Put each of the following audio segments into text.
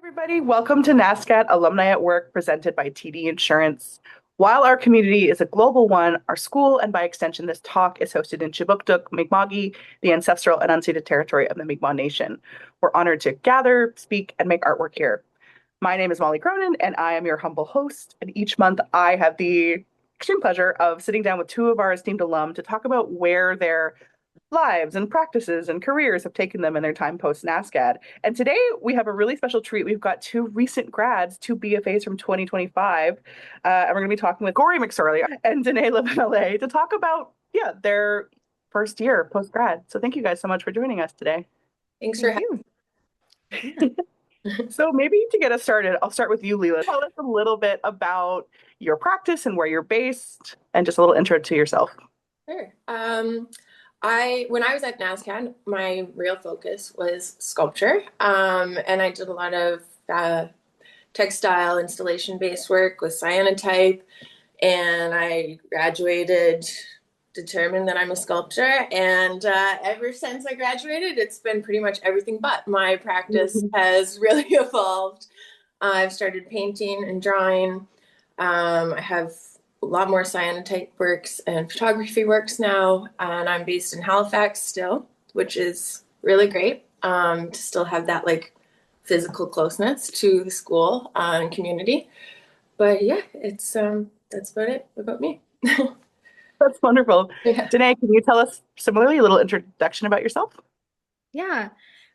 Everybody, welcome to NSCAD Alumni at Work presented by TD Insurance. While our community is a global one, our school, and by extension this talk, is hosted in Kjipuktuk, Mi'kma'ki, the ancestral and unceded territory of the Mi'kmaq Nation. We're honored to gather, speak, and make artwork here. My name is Molly Cronin, and I am your humble host. And each month I have the extreme pleasure of sitting down with two of our esteemed alum to talk about where their lives and practices and careers have taken them in their time post NSCAD. And today we have a really special treat. We've got two recent grads, two BFAs from 2025. And we're going to be talking with Gorey McSorley and Danaé Lavallée to talk about, their first year post grad. So thank you guys so much for joining us today. Thanks for having me. So maybe to get us started, I'll start with you, Lila. Tell us a little bit about your practice and where you're based, and just a little intro to yourself. Sure. When I was at NSCAD, my real focus was sculpture, and I did a lot of textile installation-based work with cyanotype, and I graduated determined that I'm a sculptor, and ever since I graduated, it's been pretty much everything but. My practice has really evolved. I've started painting and drawing. I have a lot more cyanotype works and photography works now, and I'm based in Halifax still, which is really great to still have that like physical closeness to the school and community. But yeah, it's that's about it about me. That's wonderful. Yeah. Danaé, can you tell us similarly a little introduction about yourself? Yeah.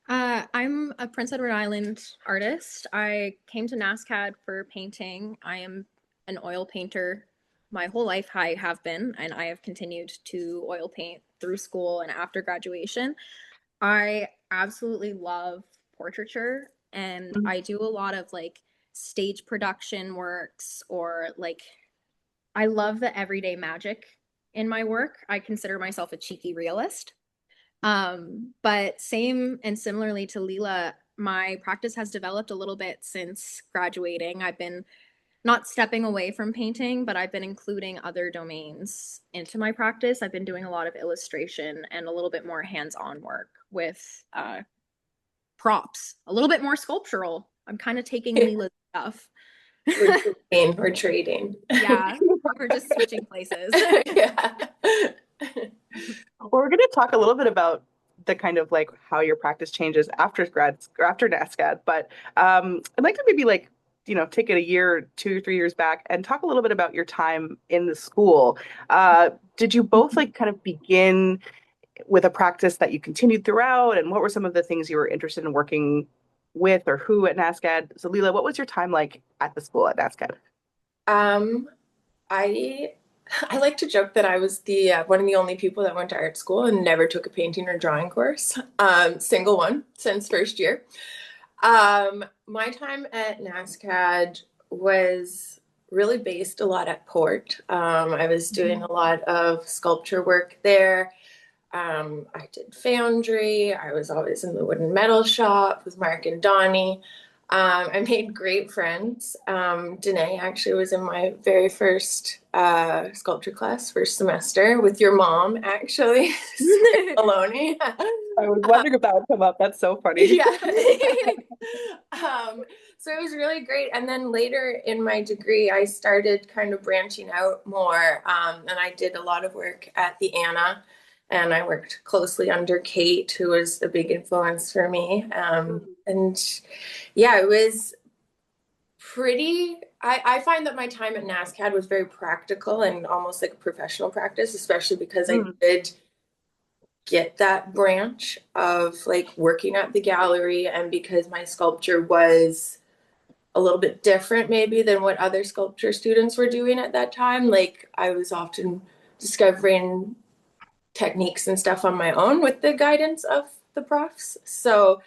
I'm a Prince Edward Island artist. I came to NSCAD for painting. I am an oil painter. My whole life I have been, and I have continued to oil paint through school and after graduation. I absolutely love portraiture, and I do a lot of like stage production works, or like I love the everyday magic in my work. I consider myself a cheeky realist. But same and similarly to Lila, my practice has developed a little bit since graduating. I've been not stepping away from painting, but I've been including other domains into my practice. I've been doing a lot of illustration and a little bit more hands-on work with props, a little bit more sculptural. I'm kind of taking Lila's stuff. We're trading. Yeah, we're just switching places. Yeah. Well, we're going to talk a little bit about the kind of like how your practice changes after NSCAD, but I'd like to maybe take it a year, 2 or 3 years back and talk a little bit about your time in the school. Did you both kind of begin with a practice that you continued throughout, and what were some of the things you were interested in working with or who at NSCAD? So Lila, what was your time like at the school at NSCAD? I like to joke that I was the one of the only people that went to art school and never took a painting or drawing course. Single one since first year. My time at NSCAD was really based a lot at Port. I was doing a lot of sculpture work there. I did foundry. I was always in the wood and metal shop with Mark and Donnie. I made great friends. Danaé actually was in my very first sculpture class, first semester, with your mom, actually. Alumni. I was wondering if that would come up. That's so funny. Yeah. So it was really great. And then later in my degree, I started kind of branching out more. And I did a lot of work at the Anna. And I worked closely under Kate, who was a big influence for me. And yeah, it was pretty, I find that my time at NSCAD was very practical and almost like a professional practice, especially because I did get that branch of like working at the gallery, and because my sculpture was a little bit different maybe than what other sculpture students were doing at that time. Like I was often discovering techniques and stuff on my own with the guidance of the profs. So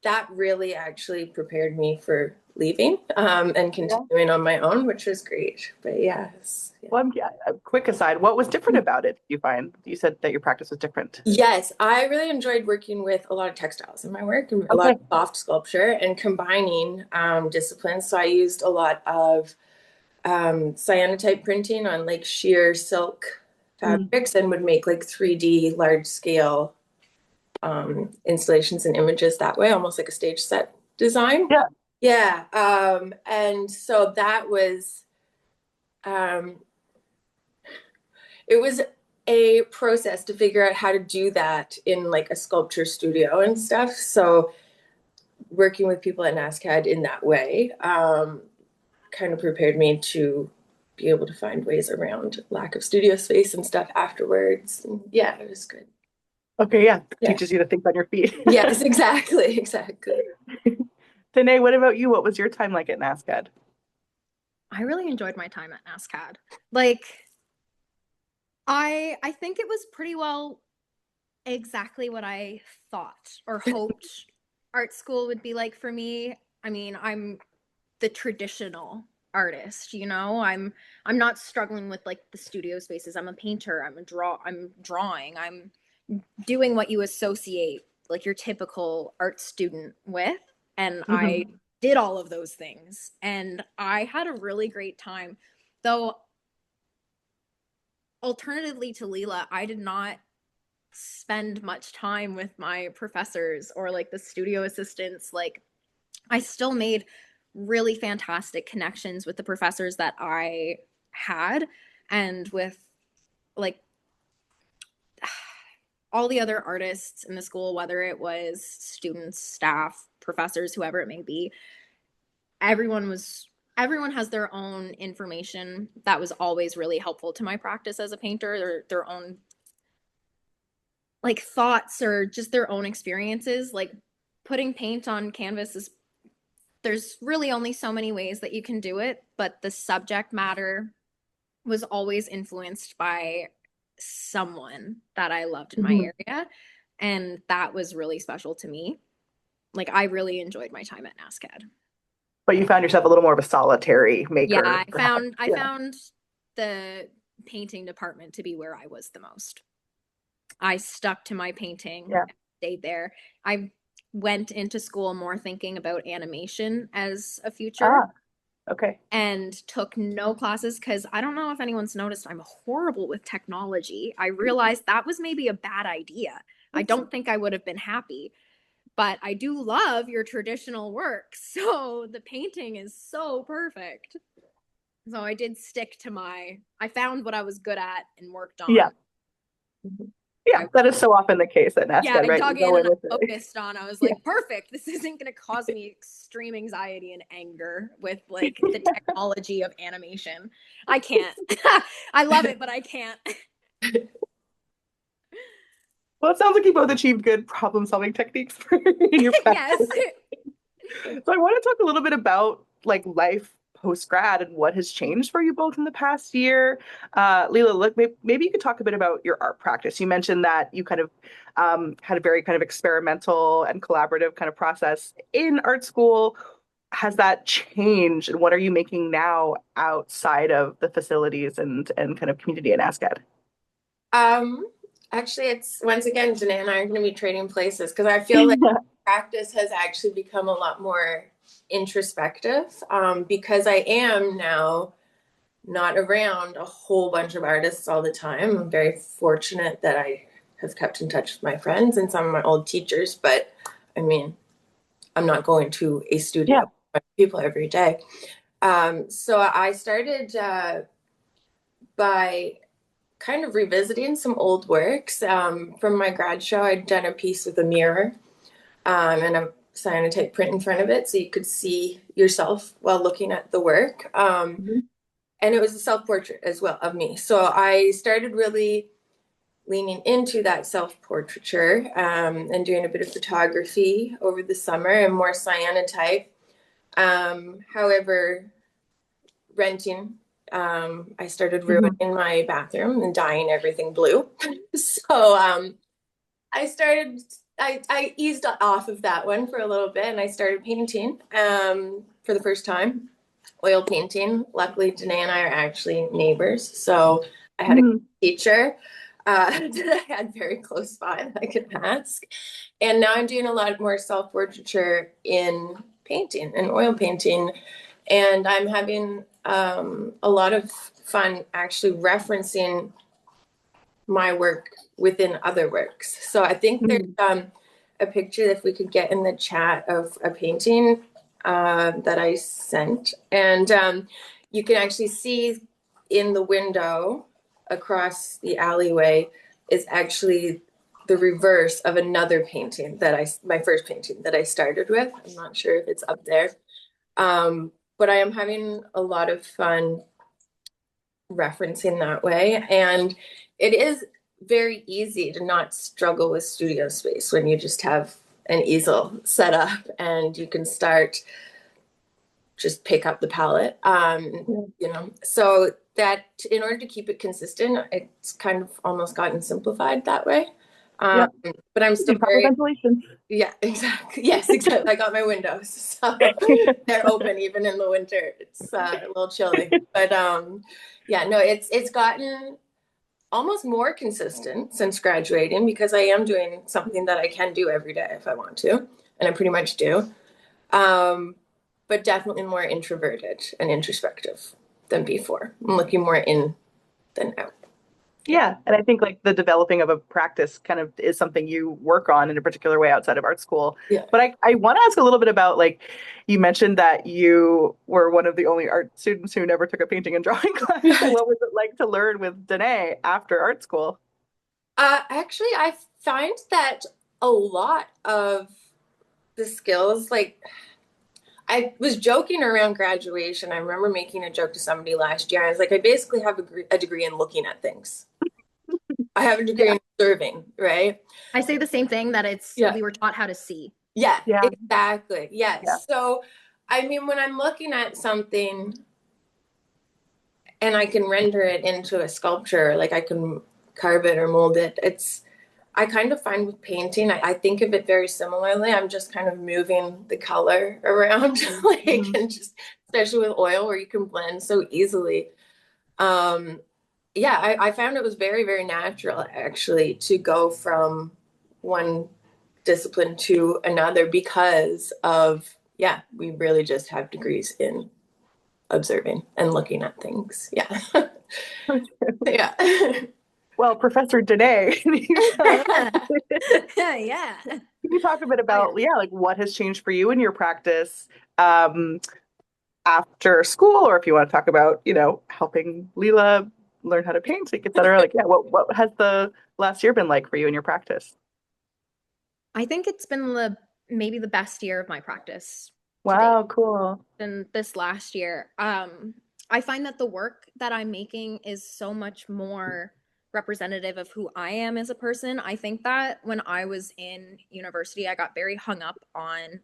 that really actually prepared me for leaving and continuing on my own, which was great. But yes. Well, a quick aside, what was different about it, you find? You said that your practice was different. Yes, I really enjoyed working with a lot of textiles in my work, and a lot of soft sculpture and combining disciplines. So I used a lot of cyanotype printing on like sheer silk fabrics and would make like 3D large scale installations and images that way, almost like a stage set design. Yeah. Yeah. And so that was, it was a process to figure out how to do that in like a sculpture studio and stuff. So working with people at NSCAD in that way kind of prepared me to be able to find ways around lack of studio space and stuff afterwards. And yeah, it was good. Okay, yeah. Yeah. Teaches you to think on your feet. Yes, exactly, exactly. Danae, what about you? What was your time like at NSCAD? I really enjoyed my time at NSCAD. Like, I think it was pretty well exactly what I thought or hoped art school would be like for me. I mean, I'm the traditional artist, you know. I'm not struggling with like the studio spaces. I'm a painter, I'm drawing, I'm doing what you associate like your typical art student with. And I Mhm. did all of those things and I had a really great time. Though alternatively to Lila, I did not spend much time with my professors or like the studio assistants. Like I still made really fantastic connections with the professors that I had and with like all the other artists in the school, whether it was students, staff, professors, whoever it may be. Everyone has their own information that was always really helpful to my practice as a painter, their own like thoughts or just their own experiences. Like putting paint on canvas is there's really only so many ways that you can do it, but the subject matter was always influenced by someone that I loved in my Mhm. area. And that was really special to me. Like I really enjoyed my time at NSCAD. But you found yourself a little more of a solitary Yeah, maker, I perhaps. found I Yeah. found the painting department to be where I was the most. I stuck to my painting, Yeah. stayed there. I went into school more thinking about animation as a future Ah, okay. and took no classes because I don't know if anyone's noticed I'm horrible with technology. I realized that was maybe a bad idea. I don't think I would have been happy, but I do love your traditional work. So the painting is so perfect. So I did stick to I found what I was good at and worked on. Yeah. Mhm. Yeah, I that is so often the case at Yeah, NSCAD, I right? You dug in go in and I with it. focused on. I was Yeah. like, perfect. This isn't going to cause me extreme anxiety and anger with like the technology of animation. I can't. I love it, but I can't. Well, it sounds like you both achieved good problem-solving techniques in your Yes. practice. So I want to talk a little bit about like life post grad and what has changed for you both in the past year. Lila, look, maybe you could talk a bit about your art practice. You mentioned that you kind of had a very kind of experimental and collaborative kind of process in art school. Has that changed, and what are you making now outside of the facilities and kind of community in ASCAD? Um, Actually, it's once again, Danae and I are going to be trading places because I feel like practice has actually become a lot more introspective because I am now not around a whole bunch of artists all the time. I'm very fortunate that I have kept in touch with my friends and some of my old teachers, but I mean, I'm not going to a studio Yeah. with people every day. So I started by kind of revisiting some old works. From my grad show, I'd done a piece with a mirror and a cyanotype print in front of it so you could see yourself while looking at the work. Mhm. And it was a self-portrait as well of me. So I started really leaning into that self-portraiture and doing a bit of photography over the summer and more cyanotype. However, renting, I started Mhm. ruining my bathroom and dyeing everything blue. So I started, I eased off of that one for a little bit and I started painting for the first time, oil painting. Luckily, Danae and I are actually neighbors. So I had a Mhm. teacher that I had very close by that I could ask. And now I'm doing a lot more self-portraiture in painting and oil painting. And I'm having a lot of fun actually referencing my work within other works. So I think there's Mhm. a picture, if we could get in the chat, of a painting that I sent. And you can actually see in the window across the alleyway is actually the reverse of another painting my first painting that I started with. I'm not sure if it's up there. But I am having a lot of fun referencing that way. And it is very easy to not struggle with studio space when you just have an easel set up and you can start just pick up the palette. So that in order to keep it consistent, it's kind of almost gotten simplified that way. But I'm still very ventilation. Yeah, exactly. Yes, exactly. I got my windows, so they're open even in the winter. It's a little chilly, but yeah, no, it's gotten almost more consistent since graduating because I am doing something that I can do every day if I want to, and I pretty much do. But definitely more introverted and introspective than before. I'm looking more in than out. Yeah. And I think like the developing of a practice kind of is something you work on in a particular way outside of art school. Yeah. But I want to ask a little bit about like, you mentioned that you were one of the only art students who never took a painting and drawing class. What was it like to learn with Danaé after art school? Actually, I find that a lot of the skills, like I was joking around graduation. I remember making a joke to somebody last year. I was like, I basically have a degree in looking at things. I have a degree in observing, right? I say the same thing, that we were taught how to see. Yeah, Yeah. exactly. Yes. Yeah. So, I mean, when I'm looking at something and I can render it into a sculpture, like I can carve it or mold it, I kind of find with painting, I think of it very similarly. I'm just kind of moving the color around, and just, especially with oil where you can blend so easily. I found it was very, very natural actually to go from one discipline to another because we really just have degrees in observing and looking at things. Yeah. Yeah. Well, Professor Danaé, can Yeah. you talk a bit about, like what has changed for you in your practice after school, or if you want to talk about, helping Lila learn how to paint, et cetera. Like, yeah, what has the last year been like for you in your practice? I think it's been maybe the best year of my practice to date. Wow, cool. Than this last year. I find that the work that I'm making is so much more representative of who I am as a person. I think that when I was in university, I got very hung up on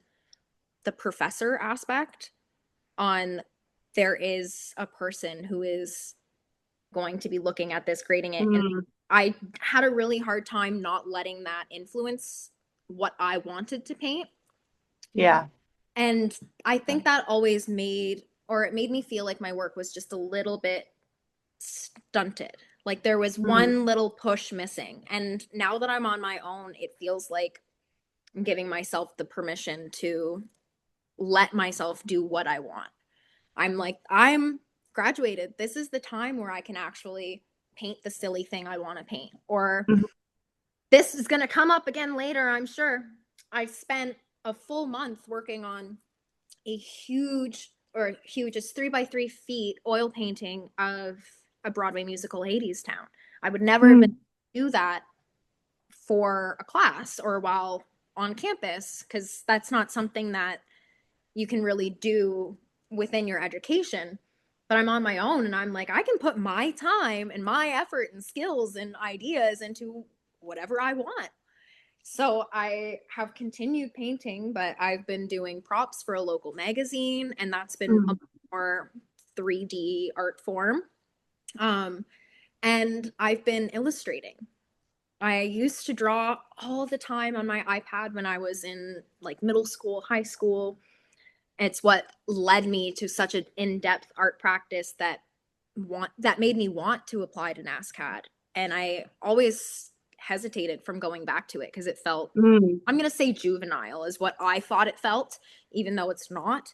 the professor aspect, on there is a person who is going to be looking at this, grading it. And I had a really hard time not letting that influence what I wanted to paint. Yeah. And I think that always made me feel like my work was just a little bit stunted. Like there was one little push missing. And now that I'm on my own, it feels like I'm giving myself the permission to let myself do what I want. I'm graduated. This is the time where I can actually paint the silly thing I want to paint. Or this is going to come up again later, I'm sure. I spent a full month working on a huge, it's 3 by 3 feet oil painting of a Broadway musical, Hadestown. I would never have been do that for a class or while on campus, because that's not something that you can really do within your education. But I'm on my own and I'm like, I can put my time and my effort and skills and ideas into whatever I want. So I have continued painting, but I've been doing props for a local magazine, and that's been a more 3D art form. And I've been illustrating. I used to draw all the time on my iPad when I was in like middle school, high school. It's what led me to such an in-depth art practice that made me want to apply to NSCAD. And I always hesitated from going back to it because it felt, I'm going to say juvenile is what I thought it felt, even though it's not.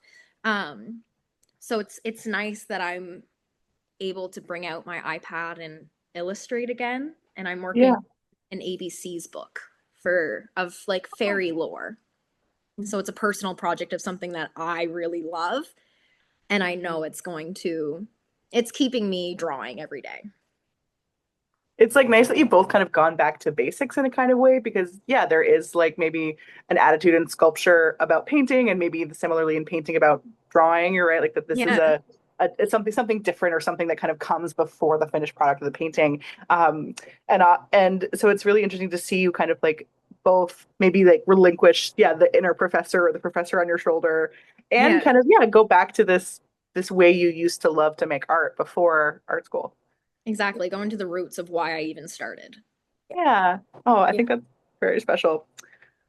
So it's nice that I'm able to bring out my iPad and illustrate again. And I'm working an ABC's book of like fairy lore. So it's a personal project of something that I really love. And I know it's keeping me drawing every day. It's like nice that you've both kind of gone back to basics in a kind of way because yeah, there is like maybe an attitude in sculpture about painting and maybe similarly in painting about drawing. You're right, like that this is Yeah. it's something different or something that kind of comes before the finished product of the painting. And so it's really interesting to see you kind of like both maybe like relinquish yeah the inner professor or the professor on your shoulder and Yeah. kind of yeah go back to this way you used to love to make art before art school. Exactly. Going to the roots of why I even started. Yeah. Oh, I Yeah. think that's very special.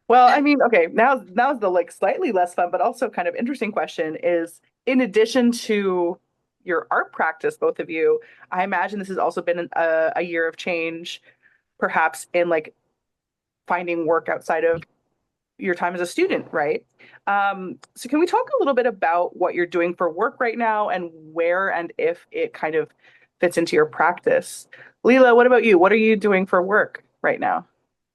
Well, I And mean, okay, now's the like slightly less fun, but also kind of interesting question is in addition to your art practice, both of you, I imagine this has also been a year of change, perhaps in like finding work outside of your time as a student, right? So can we talk a little bit about what you're doing for work right now and where and if it kind of fits into your practice? Lila, what about you? What are you doing for work right now?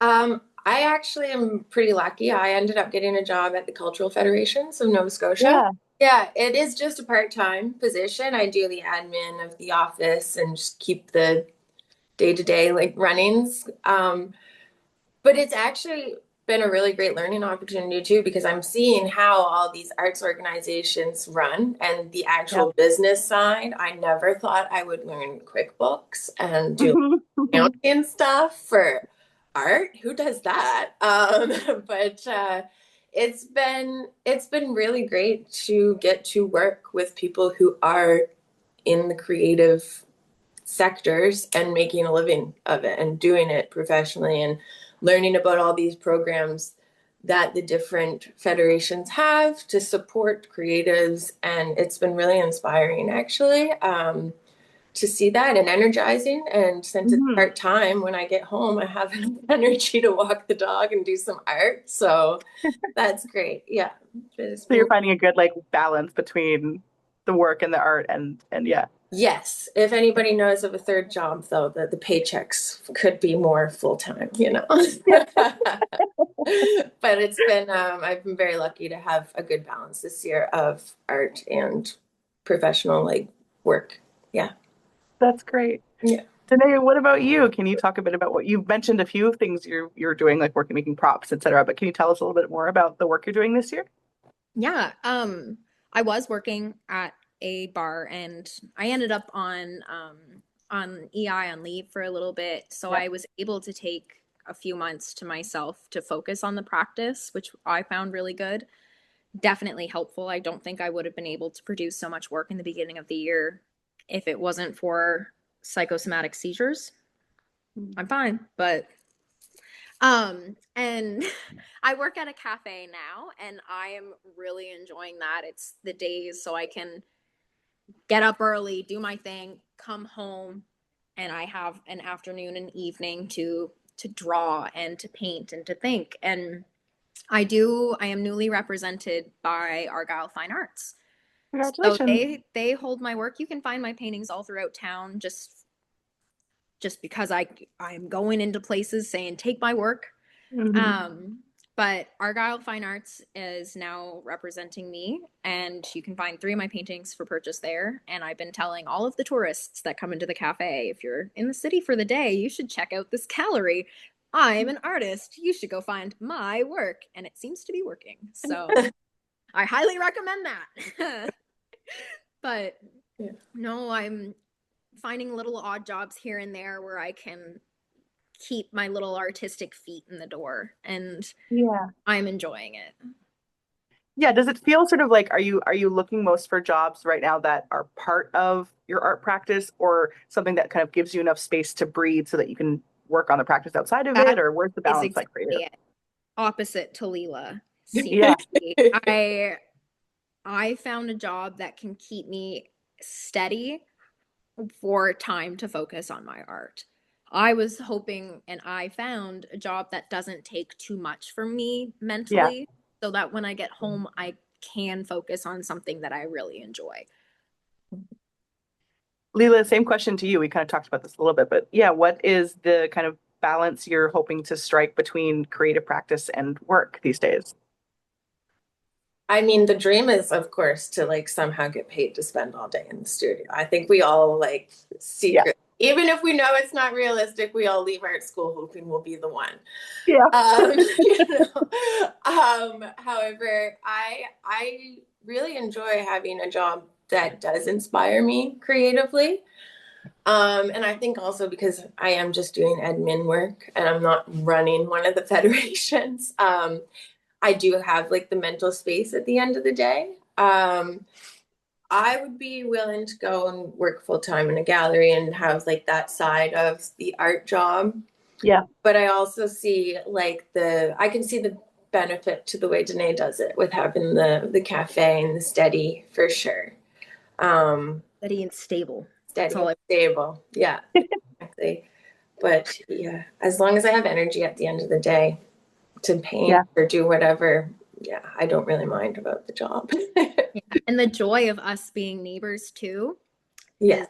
I actually am pretty lucky. I ended up getting a job at the Cultural Federations of Nova Scotia. Yeah. Yeah, it is just a part-time position. I do the admin of the office and just keep the day-to-day like runnings. But it's actually been a really great learning opportunity too, because I'm seeing how all these arts organizations run and the Yeah. actual business side. I never thought I would learn QuickBooks and do Mhm. accounting and stuff for art. Who does that? But it's been really great to get to work with people who are in the creative sectors and making a living of it and doing it professionally and learning about all these programs that the different federations have to support creatives. And it's been really inspiring, actually, to see that and energizing. And since it's Mhm. part time, when I get home, I have enough energy to walk the dog and do some art. So that's great. Yeah. It's So you're been finding a good like balance between the work and the art and yeah. Yes, if anybody knows of a third job, though, the paychecks could be more full time, you know. But I've been very lucky to have a good balance this year of art and professional like work. Yeah. That's great. Yeah. Danae, what about you? Can you talk a bit about what you've mentioned a few things you're doing, like working making props, etc. But can you tell us a little bit more about the work you're doing this year? Yeah. I was working at a bar and I ended up on EI on leave for a little bit. So Yeah. I was able to take a few months to myself to focus on the practice, which I found really good. Definitely helpful. I don't think I would have been able to produce so much work in the beginning of the year if it wasn't for psychosomatic seizures. I'm fine, but and I work at a cafe now and I am really enjoying that. It's the days so I can get up early, do my thing, come home, and I have an afternoon and evening to draw and to paint and to think. And I am newly represented by Argyle Fine Arts. So Congratulations. they hold my work. You can find my paintings all throughout town just because I'm going into places saying take my work. Mhm. Um, but Argyle Fine Arts is now representing me, and you can find 3 of my paintings for purchase there. And I've been telling all of the tourists that come into the cafe, if you're in the city for the day, you should check out this gallery. I'm an artist. You should go find my work. And it seems to be working. So I highly recommend that. But Yeah. no, I'm finding little odd jobs here and there where I can keep my little artistic feet in the door. And Yeah. I'm enjoying it. Yeah. Does it feel sort of like are you looking most for jobs right now that are part of your art practice or something that kind of gives you enough space to breathe so that you can work on the practice outside of it? That Or where's the is balance like for you? exactly it. Opposite to Lila. Yeah. Seriously. I found a job that can keep me steady for time to focus on my art. I was hoping and I found a job that doesn't take too much from me Yeah. mentally so that when I get home, I can focus on something that I really enjoy. Leela, same question to you. We kind of talked about this a little bit, but yeah, what is the kind of balance you're hoping to strike between creative practice and work these days? I mean, the dream is, of course, to like somehow get paid to spend all day in the studio. I think we all like Yeah. secret, even if we know it's not realistic, we all leave art school hoping we'll be the one. Yeah. You know, however, I really enjoy having a job that does inspire me creatively. And I think also because I am just doing admin work and I'm not running one of the federations. I do have like the mental space at the end of the day. I would be willing to go and work full time in a gallery and have like that side of the art job. Yeah. But I also see like I can see the benefit to the way Danaé does it with having the cafe and the steady for sure. Steady and stable. Steady and stable. Yeah, exactly. But yeah, as long as I have energy at the end of the day to paint or do whatever, yeah, I don't really mind about the job. And the joy of us being neighbors too. Yeah.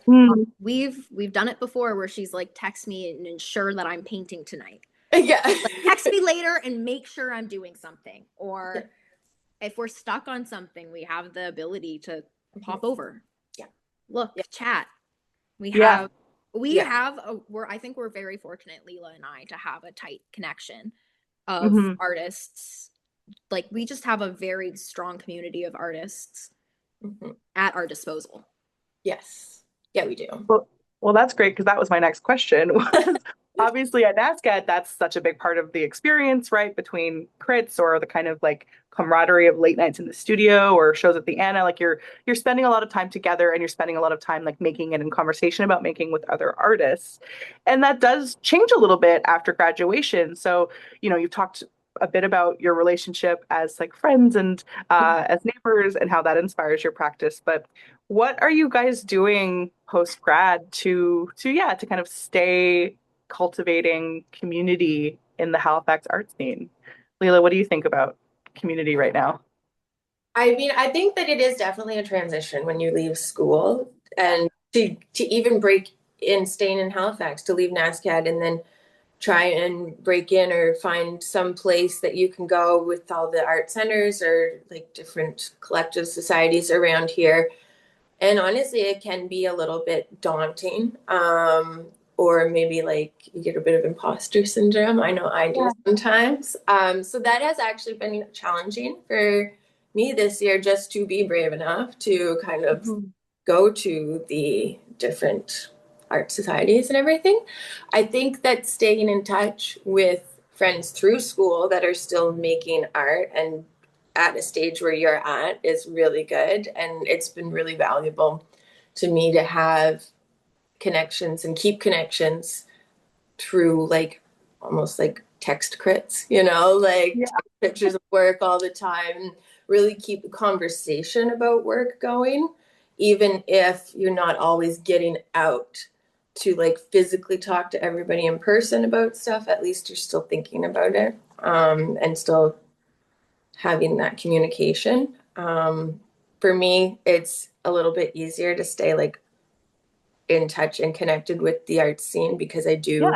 We've done it before where she's like, text me and ensure that I'm painting tonight. Yeah. Like, text me later and make sure I'm doing something. Or if we're stuck on something, we have the ability to pop over. Yeah. Look, chat. I think we're very fortunate, Lila and I, to have a tight connection of artists. Like, we just have a very strong community of artists at our disposal. Yes. Yeah, we do. Well, that's great, because that was my next question. Obviously at NSCAD, that's such a big part of the experience, right? Between crits or the kind of like camaraderie of late nights in the studio or shows at the Anna, like you're spending a lot of time together and you're spending a lot of time like making it in conversation about making with other artists. And that does change a little bit after graduation. So, you've talked a bit about your relationship as like friends and as neighbors and how that inspires your practice. But what are you guys doing post grad to kind of stay cultivating community in the Halifax art scene? Lila, what do you think about community right now? I mean, I think that it is definitely a transition when you leave school and to even break in staying in Halifax, to leave NSCAD and then try and break in or find some place that you can go with all the art centers or like different collective societies around here. And honestly, it can be a little bit daunting. Or maybe like you get a bit of imposter syndrome. I know I do sometimes. So that has actually been challenging for me this year, just to be brave enough to kind of go to the different art societies and everything. I think that staying in touch with friends through school that are still making art and at a stage where you're at is really good. And it's been really valuable to me to have connections and keep connections through like almost like text crits, like pictures of work all the time, really keep the conversation about work going, even if you're not always getting out to like physically talk to everybody in person about stuff. At least you're still thinking about it, and still having that communication. For me, it's a little bit easier to stay like in touch and connected with the art scene because I do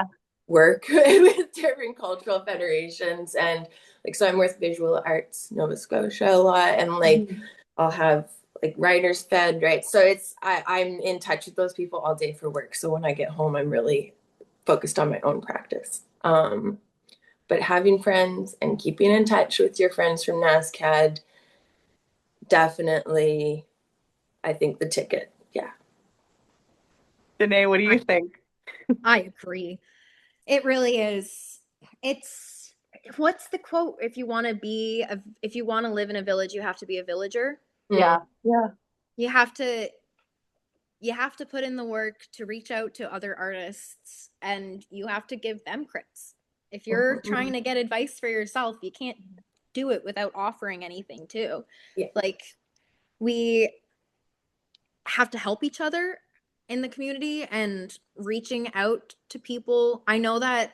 work with different cultural federations, and like, so I'm with Visual Arts Nova Scotia a lot, and like I'll have like Writers Fed, right? So I'm in touch with those people all day for work. So when I get home, I'm really focused on my own practice. But having friends and keeping in touch with your friends from NSCAD, definitely, I think the ticket. Yeah. Danaé, what do you think? I agree. It really is. What's the quote? If you want to live in a village, you have to be a villager. Yeah. Yeah. You have to put in the work to reach out to other artists, and you have to give them crits. If you're trying to get advice for yourself, you can't do it without offering anything too. Yeah. Like, we have to help each other in the community and reaching out to people. I know that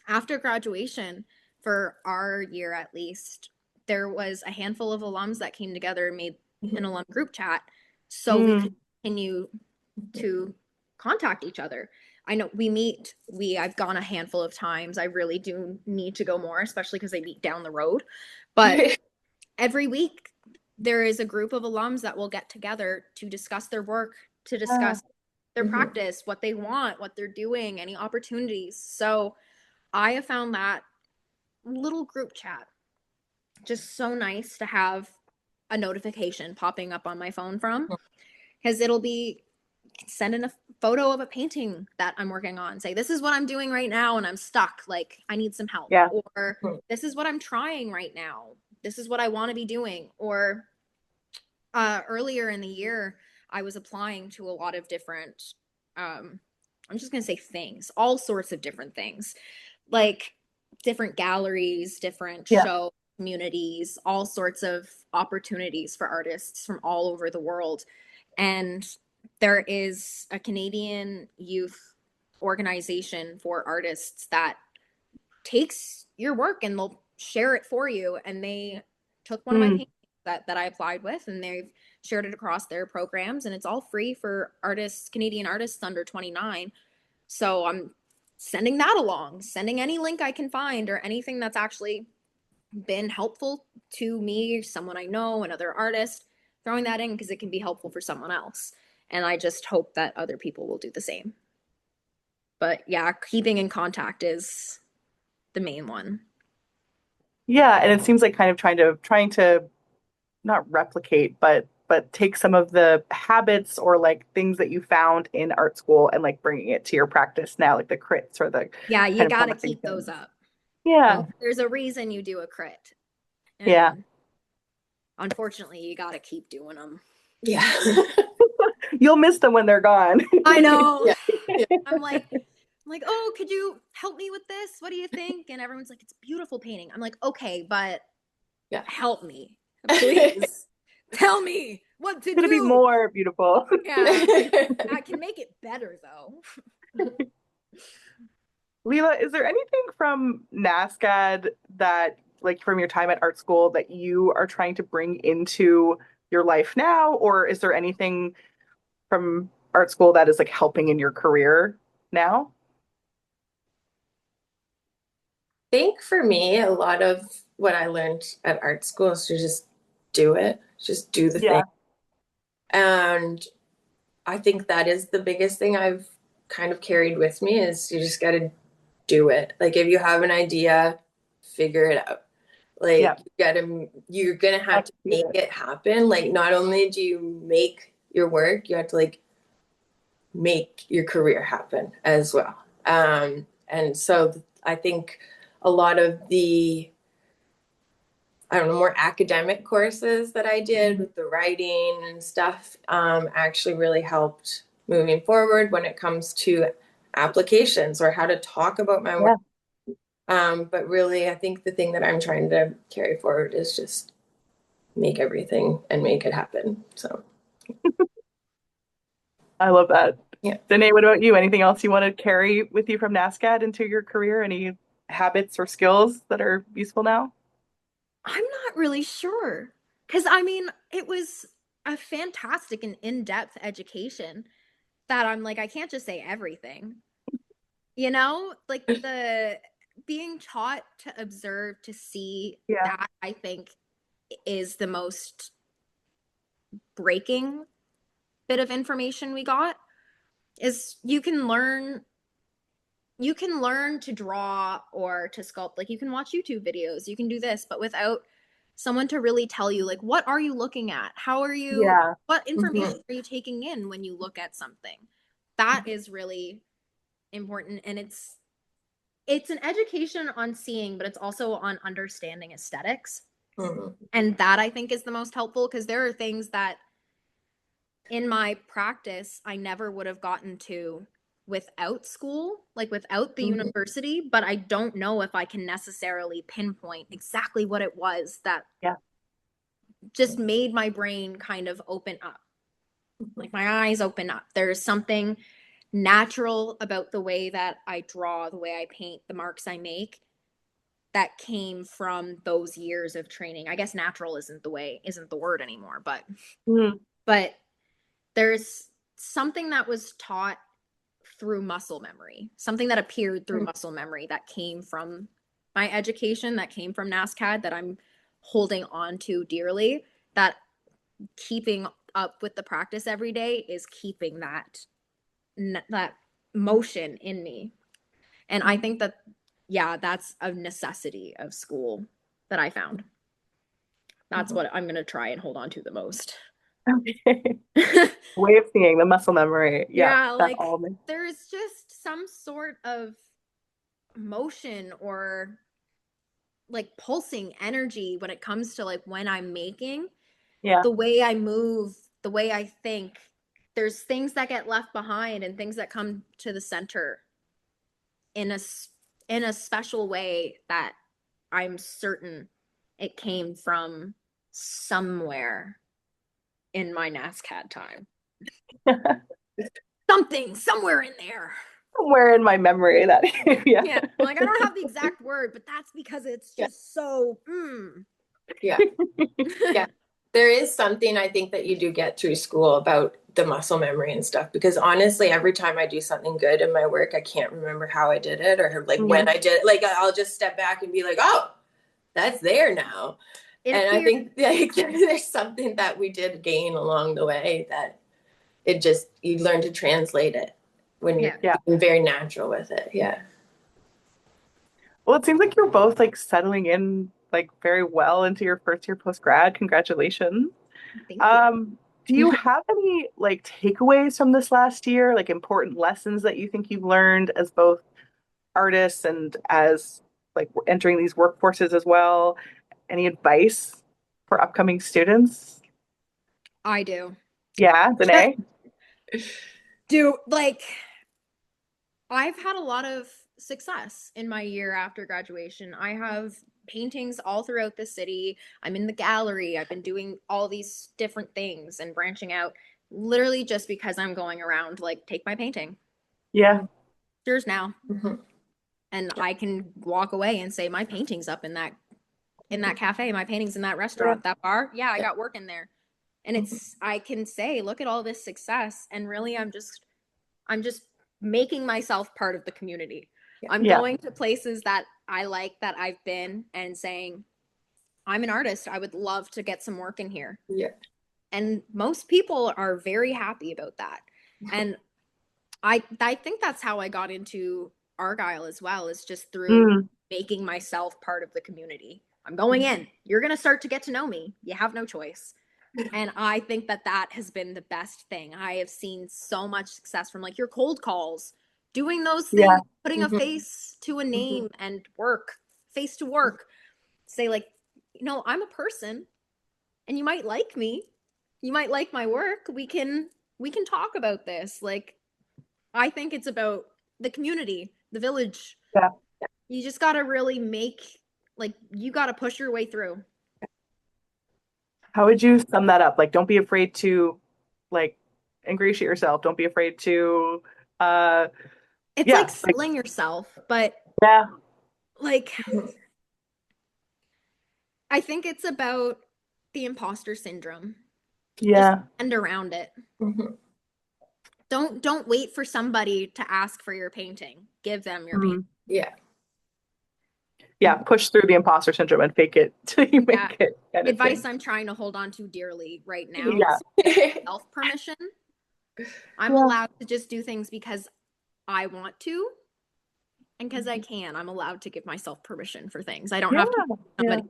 after graduation, for our year at least, there was a handful of alums that came together and made an alum group chat so we could continue to contact each other. I know I've gone a handful of times. I really do need to go more, especially because I meet down the road. But every week there is a group of alums that will get together to discuss their work, to discuss their practice, what they want, what they're doing, any opportunities. So I have found that little group chat just so nice to have a notification popping up on my phone from, because it'll be send in a photo of a painting that I'm working on, say this is what I'm doing right now and I'm stuck, like I need some help, or this is what I'm trying right now, this is what I want to be doing. Or earlier in the year I was applying to a lot of different I'm just gonna say things, all sorts of different things, like different galleries, different show communities, all sorts of opportunities for artists from all over the world. And there is a Canadian youth organization for artists that takes your work and they'll share it for you. And they took one of my paintings that I applied with, and they've shared it across their programs, and it's all free for artists, Canadian artists under 29. So I'm sending that along, sending any link I can find or anything that's actually been helpful to me, someone I know, another artist, throwing that in because it can be helpful for someone else. And I just hope that other people will do the same. But yeah, keeping in contact is the main one. Yeah, and it seems like kind of trying to not replicate, but take some of the habits or like things that you found in art school and like bringing it to your practice now, like the crits or the you got to keep those up. Yeah. Like, there's a reason you do a crit. And unfortunately, you got to keep doing them. Yeah. You'll miss them when they're gone. I know. I'm like, oh, could you help me with this? What do you think? And everyone's like, it's a beautiful painting. I'm like, okay, but help me, please. Tell me what to do. It'll be more beautiful. Yeah, I can make it better though. Lila, is there anything from NSCAD that, like from your time at art school, that you are trying to bring into your life now? Or is there anything from art school that is like helping in your career now? I think for me, a lot of what I learned at art school is to just do it, just do the thing. And I think that is the biggest thing I've kind of carried with me, is you just got to do it. Like if you have an idea, figure it out. Like you're gonna have to make it happen. Like not only do you make your work, you have to like make your career happen as well. And so I think a lot of the, I don't know, more academic courses that I did with the writing and stuff actually really helped moving forward when it comes to applications or how to talk about my work. But really, I think the thing that I'm trying to carry forward is just make everything and make it happen. So I love that. Yeah. Danaé, what about you? Anything else you want to carry with you from NSCAD into your career? Any habits or skills that are useful now? I'm not really sure. Because I mean, it was a fantastic and in-depth education that I'm like, I can't just say everything. You know, like the being taught to observe, to see, that I think is the most breaking bit of information we got. Is you can learn to draw or to sculpt. Like you can watch YouTube videos, you can do this, but without someone to really tell you, like, what are you looking at? How are you, what information are you taking in when you look at something? That is really important. And it's an education on seeing, but it's also on understanding aesthetics. And that I think is the most helpful, because there are things that in my practice I never would have gotten to without school, like without the university, but I don't know if I can necessarily pinpoint exactly what it was that just made my brain kind of open up, like my eyes open up. There's something natural about the way that I draw, the way I paint, the marks I make, that came from those years of training. I guess natural isn't the word anymore, but there's something that was taught through muscle memory, something that appeared through muscle memory that came from my education, that came from NSCAD, that I'm holding on to dearly, that keeping up with the practice every day is keeping that motion in me. And I think that, yeah, that's a necessity of school that I found. That's what I'm going to try and hold on to the most. Okay. Way of seeing the muscle memory. Yeah, that like all makes- there's just some sort of motion or like pulsing energy when it comes to like when I'm making, yeah. the way I move, the way I think. There's things that get left behind and things that come to the center in a special way that I'm certain it came from somewhere in my NSCAD time. Something somewhere in there. Somewhere in my memory that Yeah, like I don't have the exact word, but that's because it's just so Yeah. Yeah. There is something I think that you do get through school about the muscle memory and stuff, because honestly, every time I do something good in my work, I can't remember how I did it or like when I did it. Like I'll just step back and be like, oh, that's there now. And I think like there's something that we did gain along the way that it just, you learn to translate it when you're being very natural with it. Yeah. Well, it seems like you're both like settling in like very well into your first year post grad. Congratulations. Thank you. Do you have any like takeaways from this last year, like important lessons that you think you've learned as both artists and as like we're entering these workforces as well? Any advice for upcoming students? I do. Yeah, Danaé? Like I've had a lot of success in my year after graduation. I have paintings all throughout the city. I'm in the gallery. I've been doing all these different things and branching out literally just because I'm going around like, take my painting. Yeah. Yours now. And I can walk away and say my painting's up in that cafe, my painting's in that restaurant, that bar. Yeah, I got work in there. And I can say, look at all this success, and really I'm just making myself part of the community. I'm going to places that I like, that I've been, and saying, I'm an artist. I would love to get some work in here. Yeah. And most people are very happy about that. And I think that's how I got into Argyle as well, is just through making myself part of the community. I'm going in. You're going to start to get to know me. You have no choice. And I think that has been the best thing. I have seen so much success from like your cold calls, doing those things, putting a face to a name and face to work. Say like, I'm a person and you might like me. You might like my work. We can talk about this. Like, I think it's about the community, the village. Yeah. You just got to really you got to push your way through. How would you sum that up? Like, don't be afraid to like ingratiate yourself. Don't be afraid to it's like selling yourself, but like I think it's about the imposter syndrome. Yeah. And around it. Don't wait for somebody to ask for your painting. Give them your painting. Yeah, push through the imposter syndrome and fake it till you make it. Advice I'm trying to hold on to dearly right now is self-permission. I'm allowed to just do things because I want to and because I can. I'm allowed to give myself permission for things. I don't have to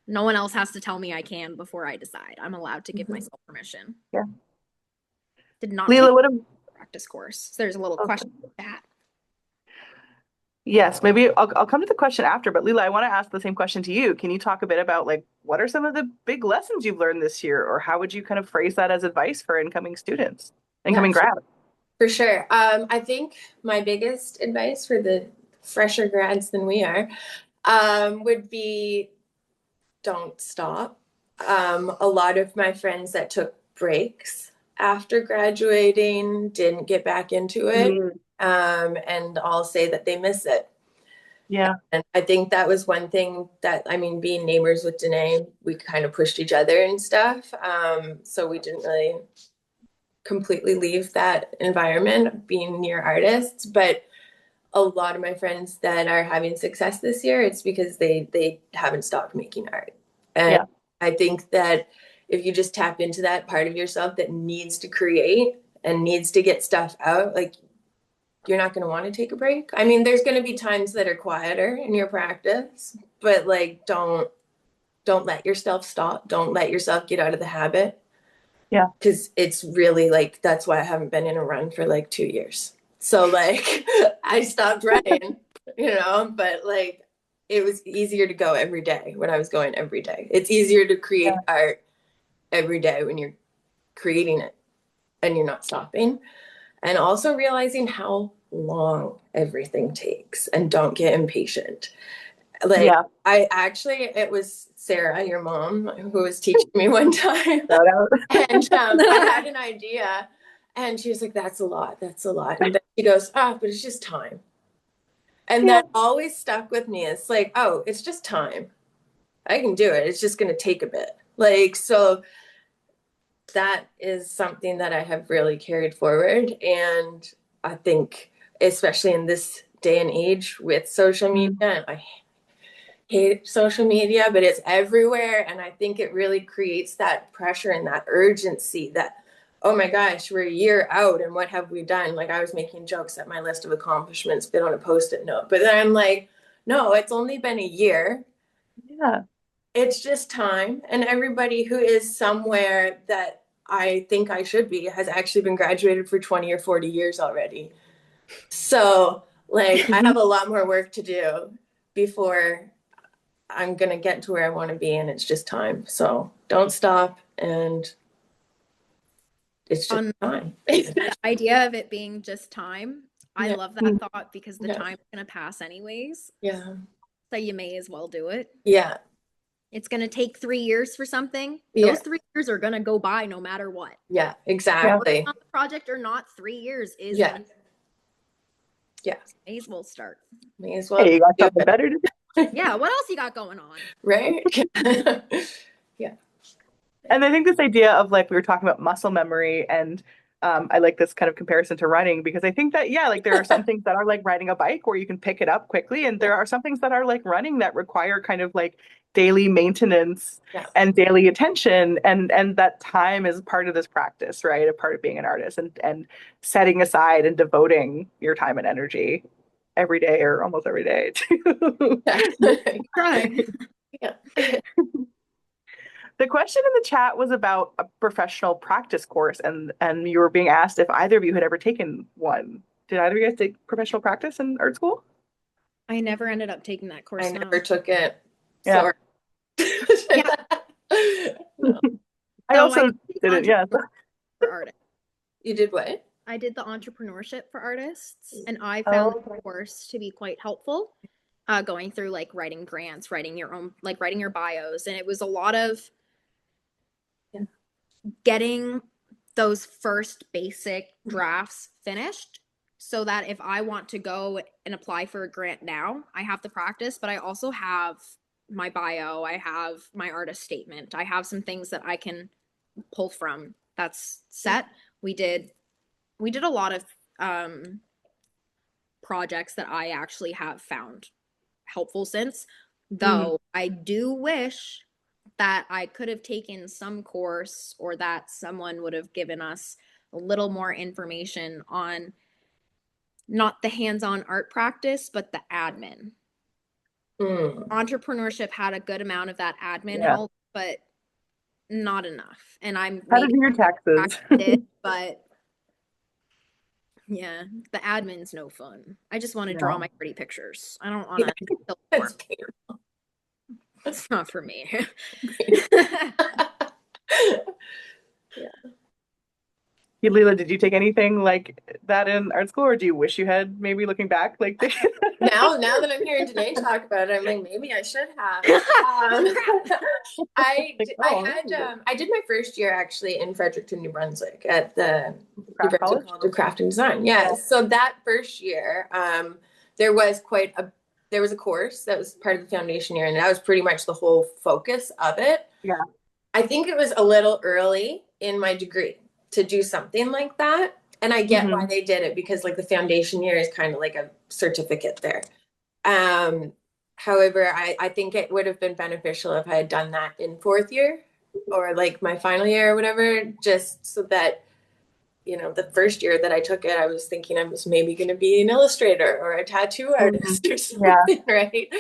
no one else has to tell me I can before I decide. I'm allowed to give myself permission. Yeah. Did not Lila, take a practice course. So there's a little question about that. Yes, maybe I'll come to the question after, but Lila, I want to ask the same question to you. Can you talk a bit about like what are some of the big lessons you've learned this year, or how would you kind of phrase that as advice for incoming students, incoming grads? For sure. I think my biggest advice for the fresher grads than we are would be don't stop. A lot of my friends that took breaks after graduating didn't get back into it. And I'll say that they miss it. Yeah. And I think that was one thing that, being neighbors with Danaé, we kind of pushed each other and stuff. So we didn't really completely leave that environment being near artists. But a lot of my friends that are having success this year, it's because they haven't stopped making art. And Yeah. I think that if you just tap into that part of yourself that needs to create and needs to get stuff out, like, you're not going to want to take a break. I mean, there's going to be times that are quieter in your practice, but like, don't let yourself stop. Don't let yourself get out of the habit. Yeah. Because it's really like, that's why I haven't been in a run for like 2 years. So like, I stopped running, but like, it was easier to go every day when I was going every day. It's easier to create art every day when you're creating it and you're not stopping. And also realizing how long everything takes, and don't get impatient. Like, it was Sarah, your mom, who was teaching me one time. And I had an idea, and she was like, that's a lot. And then she goes, but it's just time. And that always stuck with me. It's like, oh, it's just time. I can do it. It's just going to take a bit. Like, so that is something that I have really carried forward. And I think, especially in this day and age with social media, I hate social media, but it's everywhere. And I think it really creates that pressure and that urgency that, oh my gosh, we're a year out and what have we done? Like, I was making jokes that my list of accomplishments been on a Post-it note, but then I'm like, no, it's only been a year. Yeah. It's just time. And everybody who is somewhere that I think I should be has actually been graduated for 20 or 40 years already. So like, I have a lot more work to do before I'm going to get to where I want to be, and it's just time. So don't stop, and it's just time. The idea of it being just time, I love that thought, because the time's going to pass anyways. Yeah. So you may as well do it. Yeah. It's going to take 3 years for something. Yeah. Those 3 years are going to go by no matter what. Yeah, exactly. On the project or not, 3 years is. Yeah. Yeah. May as well start. May as well. Hey, you got something better to do? Yeah. What else you got going on? Right. Yeah. And I think this idea of, like, we were talking about muscle memory, and I like this kind of comparison to running, because I think that, like, there are some things that are like riding a bike where you can pick it up quickly. And there are some things that are like running that require kind of like daily maintenance and daily attention. And that time is part of this practice, right? A part of being an artist, and setting aside and devoting your time and energy every day, or almost every day, to Right. Yeah. The question in the chat was about a professional practice course, and you were being asked if either of you had ever taken one. Did either of you guys take professional practice in art school? I never ended up taking that course. I never took it. Yeah. Sorry. No. I also didn't. Yeah. For artists. You did what? I did the entrepreneurship for artists, and I found the course to be quite helpful. Going through like writing grants, writing your own, like writing your bios, and it was a lot of getting those first basic drafts finished, so that if I want to go and apply for a grant now, I have the practice, but I also have my bio, I have my artist statement, I have some things that I can pull from that's set. We did a lot of projects that I actually have found helpful since, though I do wish that I could have taken some course, or that someone would have given us a little more information on not the hands-on art practice, but the admin. Entrepreneurship had a good amount of that admin help, but not enough. And I'm how to do your taxes. But yeah, the admin's no fun. I just want to draw my pretty pictures. I don't want to. That's not for me. You, Lila, did you take anything like that in art school, or do you wish you had, maybe looking back? Like now that I'm hearing Danaé talk about it, I'm like, maybe I should have. I did my first year actually in Fredericton, New Brunswick, at the College of Craft and Design. Yeah. So that first year, there was a course that was part of the foundation year, and that was pretty much the whole focus of it. Yeah. I think it was a little early in my degree to do something like that. And I get why they did it, because like the foundation year is kind of like a certificate there. However, I think it would have been beneficial if I had done that in fourth year or like my final year or whatever, just so that, you know, the first year that I took it, I was thinking I was maybe going to be an illustrator or a tattoo artist or Yeah. something, right?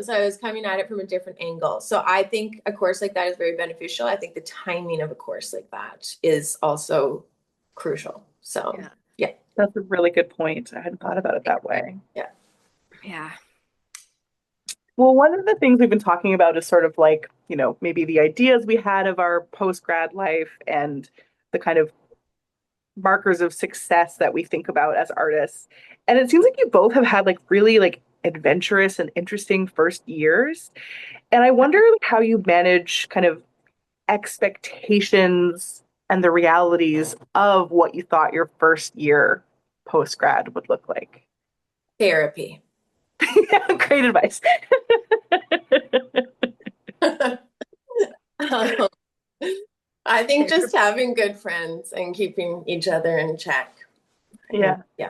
So I was coming at it from a different angle. So I think a course like that is very beneficial. I think the timing of a course like that is also crucial. So yeah. That's a really good point. I hadn't thought about it that way. Yeah. Well, one of the things we've been talking about is sort of like, you know, maybe the ideas we had of our post-grad life and the kind of markers of success that we think about as artists. And it seems like you both have had like really like adventurous and interesting first years. And I wonder how you manage kind of expectations and the realities of what you thought your first year post-grad would look like. Therapy. Great advice. um, I think just having good friends and keeping each other in check. Yeah. Yeah.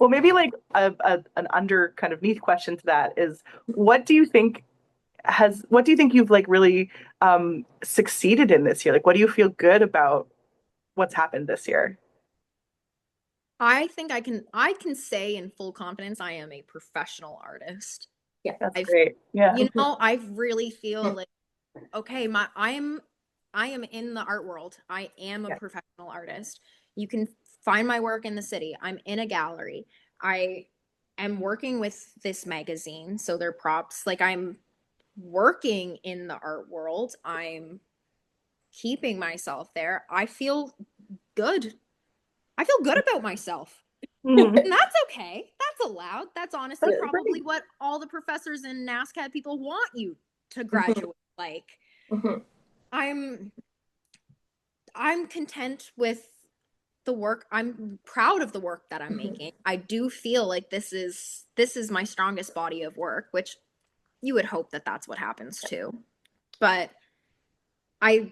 Well, maybe like an under kind of neat question to that is what do you think you've like really succeeded in this year? Like what do you feel good about what's happened this year? I think I can say in full confidence I am a professional artist. Yeah. That's great. Yeah. You know, I really feel like okay, I am in the art world. I am a professional artist. You can find my work in the city. I'm in a gallery. I am working with this magazine, so they're props. Like I'm working in the art world. I'm keeping myself there. I feel good. I feel good about myself. Mhm. And that's okay. That's allowed. That's honestly That's probably great. what all the professors and NSCAD people want you to graduate like. Mhm. I'm content with the work. I'm proud of the work that I'm making. I do feel like this is my strongest body of work, which you would hope that that's what happens too. But I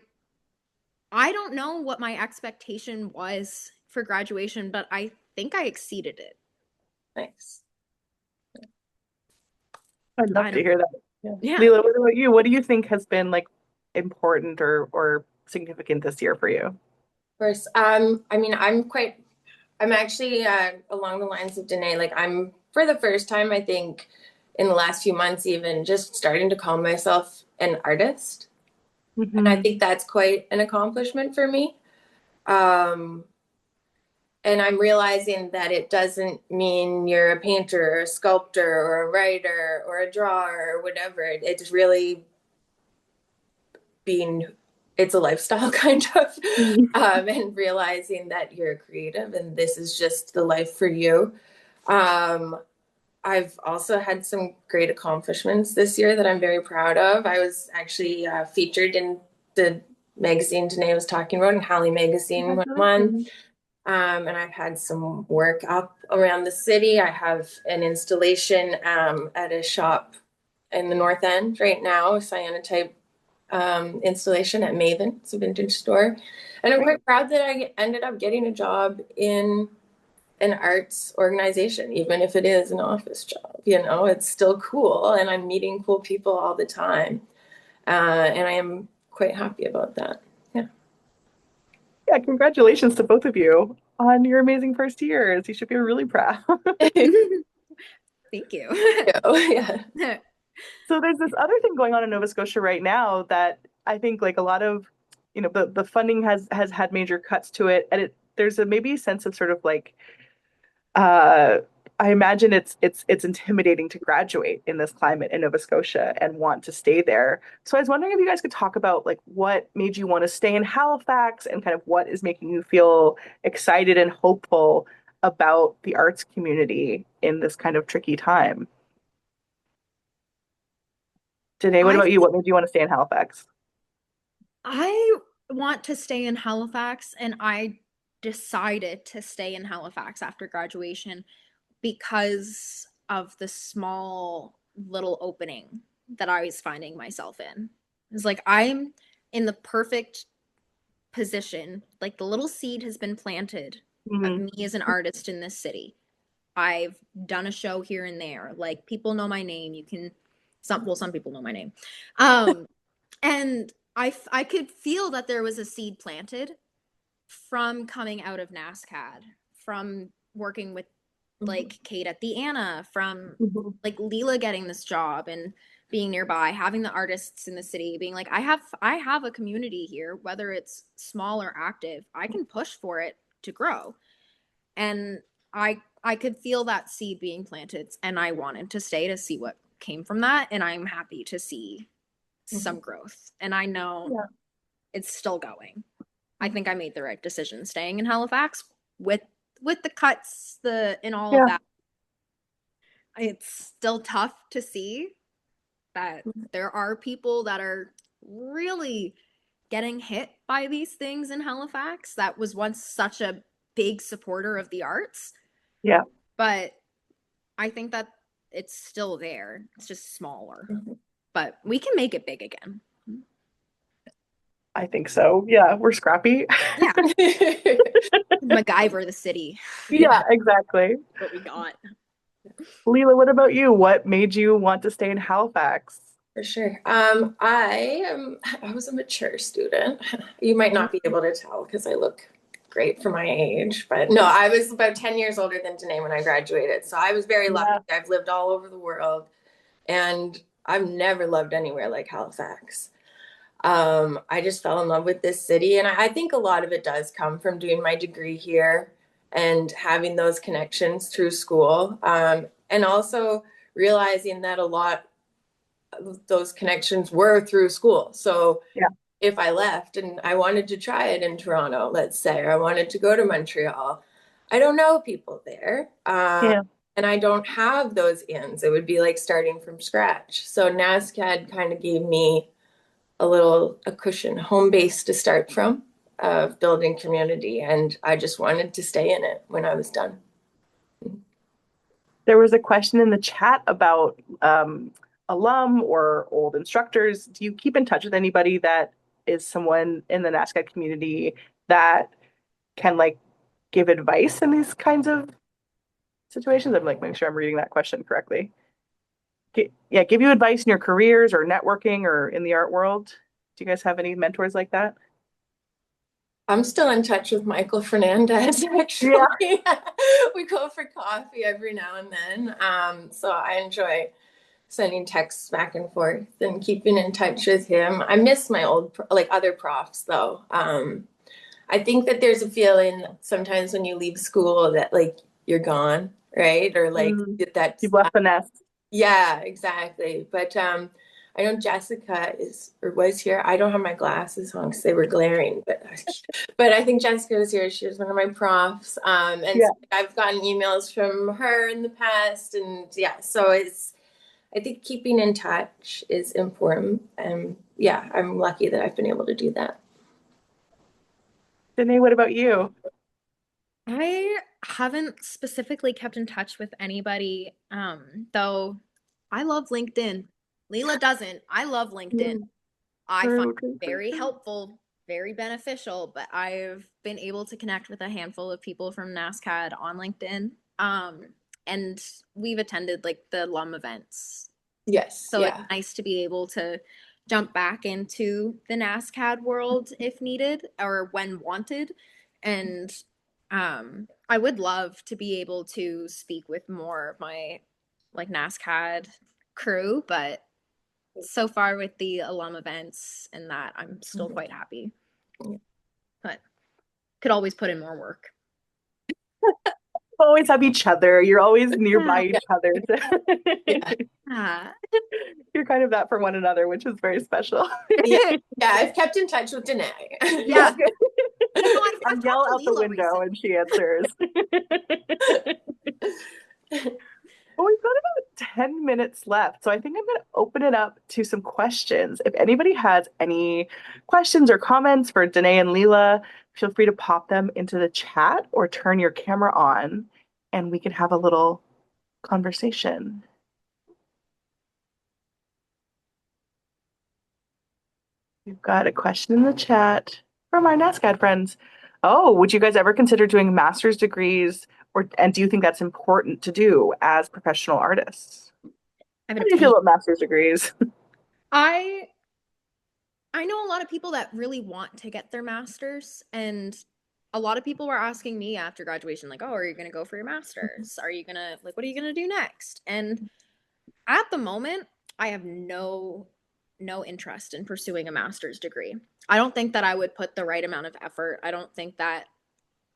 don't know what my expectation was for graduation, but I think I exceeded it. Nice. I'd love to hear that. Yeah. Lila, what about you? What do you think has been like important or significant this year for you? Of course. I mean, I'm actually along the lines of Danaé. Like I'm for the first time, I think, in the last few months, even just starting to call myself an artist. And I think that's quite an accomplishment for me. And I'm realizing that it doesn't mean you're a painter or a sculptor or a writer or a drawer or whatever. It's really it's a lifestyle kind of, and realizing that you're creative and this is just the life for you. I've also had some great accomplishments this year that I'm very proud of. I was actually featured in the magazine Danaé was talking about, in Halley magazine, 1 month. And I've had some work up around the city. I have an installation at a shop in the North End right now, a cyanotype installation at Maven. It's a vintage store. And I'm quite proud that I ended up getting a job in an arts organization, even if it is an office job. You know, it's still cool, and I'm meeting cool people all the time. And I am quite happy about that. Yeah. Yeah, congratulations to both of you on your amazing first years. You should be really proud. Thank you. Yeah. So there's this other thing going on in Nova Scotia right now that I think like a lot of, you know, the funding has had major cuts to it, and there's a maybe a sense of sort of like uh I imagine it's intimidating to graduate in this climate in Nova Scotia and want to stay there. So I was wondering if you guys could talk about like what made you want to stay in Halifax and kind of what is making you feel excited and hopeful about the arts community in this kind of tricky time. Danae, what I about you? What made you want to stay in Halifax? I want to stay in Halifax, and I decided to stay in Halifax after graduation because of the small little opening that I was finding myself in. It's like I'm in the perfect position. Like the little seed has been planted of Mhm. me as an artist in this city. I've done a show here and there. Like, people know my name. Some people know my name. And I could feel that there was a seed planted from coming out of NSCAD, from working with like Kate at the Anna, from like Lila getting this job and being nearby, having the artists in the city being like, I have a community here, whether it's small or active, I can push for it to grow. And I could feel that seed being planted, and I wanted to stay to see what came from that, and I'm happy to see some growth. And I know it's still going. I think I made the right decision staying in Halifax with the cuts, and all of that. It's still tough to see that there are people that are really getting hit by these things in Halifax that was once such a big supporter of the arts. Yeah. But I think that it's still there. It's just smaller. But we can make it big again. I think so. Yeah, we're scrappy. Yeah. MacGyver the city. Yeah, exactly. What we got. Lila, what about you? What made you want to stay in Halifax? For sure. I was a mature student. You might not be able to tell because I look great for my age, but no, I was about 10 years older than Danaé when I graduated. So I was very lucky. I've lived all over the world, and I've never loved anywhere like Halifax. I just fell in love with this city, and I think a lot of it does come from doing my degree here and having those connections through school, and also realizing that a lot of those connections were through school. So if I left and I wanted to try it in Toronto, let's say, or I wanted to go to Montreal, I don't know people there. And I don't have those ins. It would be like starting from scratch. So NSCAD kind of gave me a cushion, home base to start from, of building community. And I just wanted to stay in it when I was done. There was a question in the chat about alum or old instructors. Do you keep in touch with anybody that is someone in the NSCAD community that can like give advice in these kinds of situations? I'm like making sure I'm reading that question correctly. Yeah, give you advice in your careers or networking or in the art world. Do you guys have any mentors like that? I'm still in touch with Michael Fernandez, actually. Yeah. We go for coffee every now and then. So I enjoy sending texts back and forth and keeping in touch with him. I miss my old, other profs, though. I think that there's a feeling sometimes when you leave school that, you're gone, right? Or, that you've left the nest. Yeah, exactly. But I know Jessica was here. I don't have my glasses on because they were glaring, but I think Jessica was here. She was one of my profs. So I've gotten emails from her in the past, and so I think keeping in touch is important. And I'm lucky that I've been able to do that. Danaé, what about you? I haven't specifically kept in touch with anybody, though I love LinkedIn. Lila doesn't. I love LinkedIn. I find it very helpful, very beneficial, but I've been able to connect with a handful of people from NSCAD on LinkedIn. And we've attended the alum events. Yes. So it's nice to be able to jump back into the NSCAD world if needed or when wanted. And I would love to be able to speak with more of my NSCAD crew, but so far with the alum events and that, I'm still quite happy. But could always put in more work. Always have each other. You're always nearby each other. You're kind of that for one another, which is very special. I've kept in touch with Danaé. Yeah. I yell out the window and she answers. Well, we've got about 10 minutes left, so I think I'm going to open it up to some questions. If anybody has any questions or comments for Danaé and Lila, feel free to pop them into the chat or turn your camera on, and we can have a little conversation. We've got a question in the chat from our NSCAD friends. Oh, would you guys ever consider doing master's degrees and do you think that's important to do as professional artists? I have How an do you feel opinion. about master's degrees? I know a lot of people that really want to get their master's, and a lot of people were asking me after graduation, like, "Oh, are you going to go for your master's? Are you going to, like, what are you going to do next?" And at the moment, I have no interest in pursuing a master's degree. I don't think that I would put the right amount of effort. I don't think that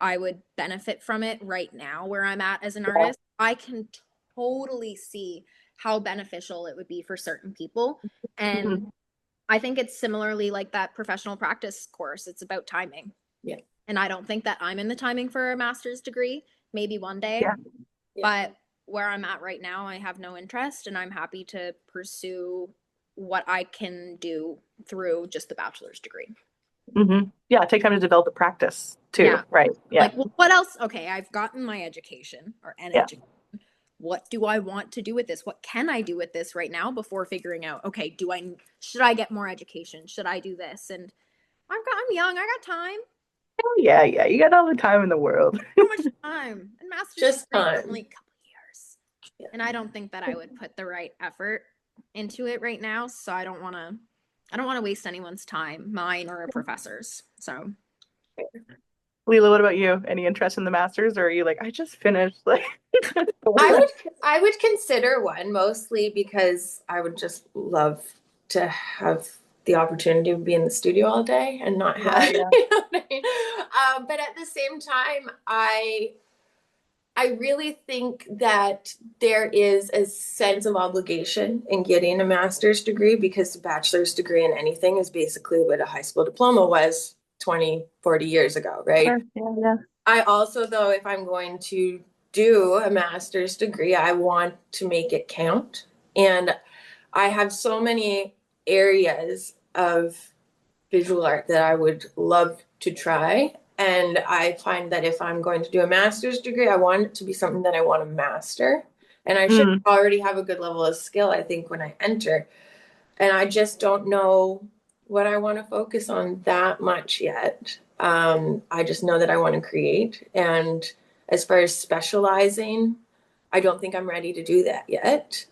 I would benefit from it right now where I'm at as an Yeah. artist. I can totally see how beneficial it would be for certain people. And Mhm. I think it's similarly like that professional practice course. It's about timing. Yeah. And I don't think that I'm in the timing for a master's degree, maybe one day. Yeah. But where I'm at right now, I have no interest, and I'm happy to pursue what I can do through just the bachelor's degree. Yeah, take time to develop the practice too, Yeah. right? Yeah. Like, well, what else? Okay, I've gotten my education or an Yeah. education. What do I want to do with this? What can I do with this right now before figuring out, okay, should I get more education? Should I do this? And I'm young, I got time. Oh, yeah, you got all the time in the world. So much time. And master's Just degrees are time. only a couple years. Yeah. And I don't think that I would put the right effort into it right now. So I don't want to waste anyone's time, mine or a professor's. So Lila, what about you? Any interest in the masters, or are you like, I just finished? Like, I would consider one, mostly because I would just love to have the opportunity to be in the studio all day and not have, yeah. you know what I mean? But at the same time, I really think that there is a sense of obligation in getting a master's degree, because a bachelor's degree in anything is basically what a high school diploma was 20, 40 years ago, right? Sure. Yeah. I also, though, if I'm going to do a master's degree, I want to make it count. And I have so many areas of visual art that I would love to try. And I find that if I'm going to do a master's degree, I want it to be something that I want to master. And I should already have a good level of skill, I think, when I enter. And I just don't know what I want to focus on that much yet. I just know that I want to create. And as far as specializing, I don't think I'm ready to do that yet.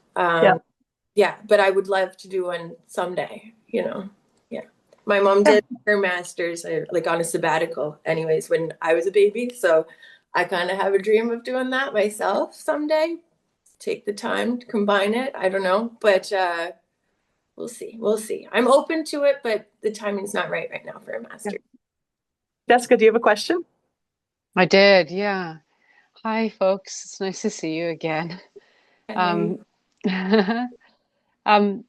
Yeah, but I would love to do one someday, you know. Yeah. My mom did her master's like on a sabbatical anyways when I was a baby. So I kind of have a dream of doing that myself someday. Take the time to combine it. I don't know, but we'll see. We'll see. I'm open to it, but the timing's not right now for a master. Jessica, do you have a question? I did, yeah. Hi, folks. It's nice to see you again. Um, um,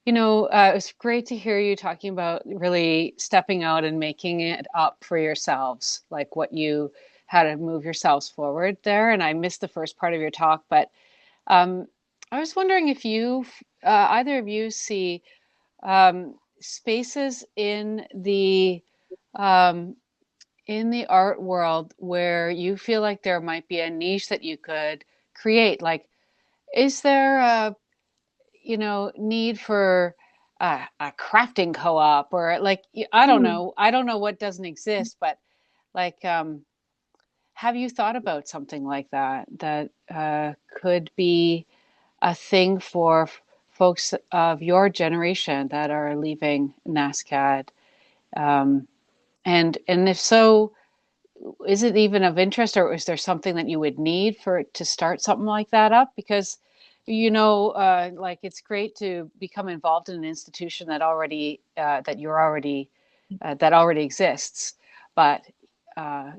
it was great to hear you talking about really stepping out and making it up for yourselves, like what you how to move yourselves forward there. And I missed the first part of your talk, but I was wondering if either of you see spaces um, in the art world where you feel like there might be a niche that you could create. Like, is there need for a crafting co-op, or like, I don't know. I don't know what doesn't exist, but like, have you thought about something like that could be a thing for folks of your generation that are leaving NSCAD? And if so, is it even of interest, or is there something that you would need to start something like that up? Because like, it's great to become involved in an institution that already that already exists, but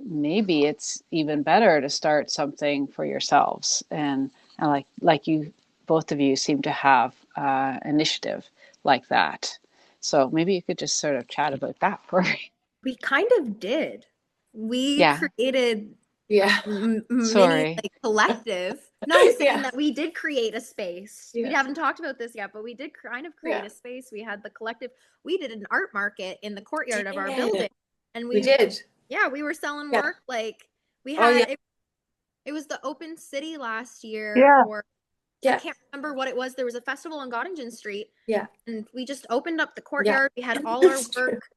maybe it's even better to start something for yourselves, and like you both of you seem to have initiative like that. So maybe you could just sort of chat about that for me. we kind of did. We Yeah. created Yeah. mini Sorry. like collective. No, saying Yeah. that we did create a space. We Yeah. haven't talked about this yet, but we did kind of create a space. We had the collective. We did an art market in the courtyard of our building, and We did. Yeah, we were selling Yeah. work. Like we Oh, had yeah. it was the Open City last year, Yeah. or Yeah. I can't remember what it was. There was a festival on Gottingen Street. Yeah. And we just opened up the courtyard. We had all our That's true. work.